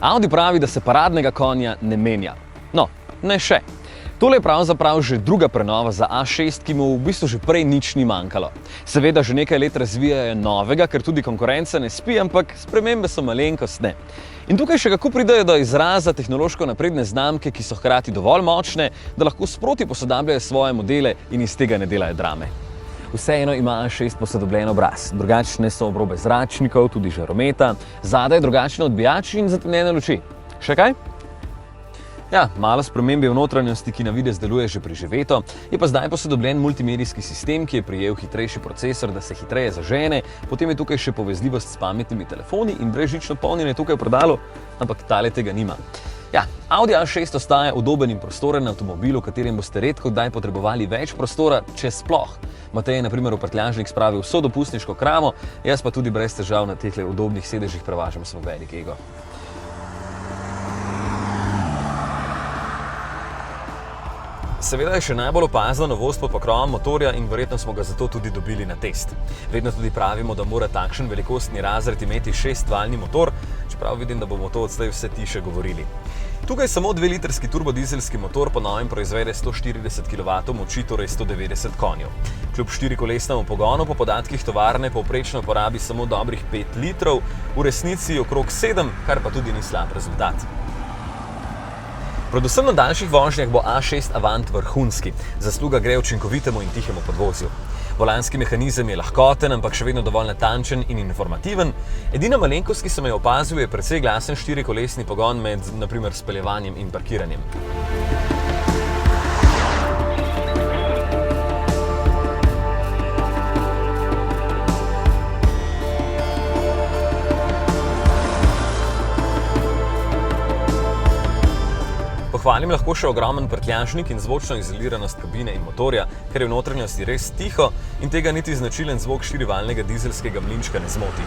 Audi pravi, da se paradnega konja ne menja. No, ne še. Tole je pravzaprav že druga prenova za A6, ki mu v bistvu že prej nič ni manjkalo. Seveda že nekaj let razvijajo novega, ker tudi konkurenca ne spi, ampak spremembe so malenkostne. In tukaj še kako pridejo do izraza tehnološko napredne znamke, ki so hkrati dovolj močne, da lahko sproti posodabljajo svoje modele in iz tega ne delajo drame. Vseeno ima A6 posodobljen obraz. Drugačne so obrobe zračnikov, tudi žarometa, zadaj drugačne odbijači in zatemnjene luči. Še kaj? Ja, malo spremembe v notranjosti, ki na videz deluje že preživeto, je pa zdaj posodobljen multimedijski sistem, ki je prijel hitrejši procesor, da se hitreje zažene, potem je tukaj še povezljivost s pametnimi telefoni in brezžično polnjenje tukaj v predalu, ampak tale tega nima. Ja, Audi A6 ostaja udoben in prostoren avtomobil, v katerem boste redko kdaj potrebovali več prostora, če sploh. Matej je na primer v prtljažnik spravil vso dopustniško kramo, jaz pa tudi brez težav na tehle udobnih sedežih prevažam svoj velik ego. Seveda je še najbolj opazna novost pod pokrovom motorja in verjetno smo ga zato tudi dobili na test. Vedno tudi pravimo, da mora takšen velikostni razred imeti 6-valjni motor, čeprav vidim, da bomo to odslej vse tiše govorili. Tukaj samo 2-litrski turbodizelski motor po novem proizvede 140 kW moči, torej 190 konjev. Kljub 4-kolesnemu pogonu po podatkih tovarne povprečno porabi samo dobrih 5 litrov, v resnici okrog 7, kar pa tudi ni slab rezultat. Predvsem na daljših vožnjah bo A6 Avant vrhunski, zasluga gre učinkovitemu in tihemu podvozju. Volanski mehanizem je lahkoten, ampak še vedno dovolj natančen in informativen. Edina malenkost, ki sem jo opazil, je precej glasen 4-kolesni pogon med, na primer, speljevanjem in parkiranjem. Pohvalim lahko še ogromen prtljažnik in zvočno izoliranost kabine in motorja, ker je v notranjosti res tiho in tega niti značilen zvok 4-valjnega dizelskega mlinčka ne zmoti.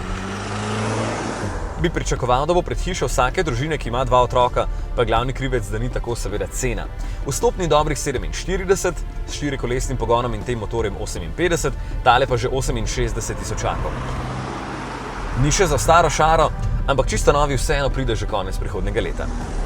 Bi pričakoval, da bo pred hišo vsake družine, ki ima 2 otroka, pa glavni krivec, da ni tako seveda cena. Vstopni dobrih 47, s 4-kolesnim pogonom in tem motorjem 58, tale pa že 68 tisočakov. Ni še za staro šaro, ampak čisto novi vseeno pride že konec prihodnjega leta.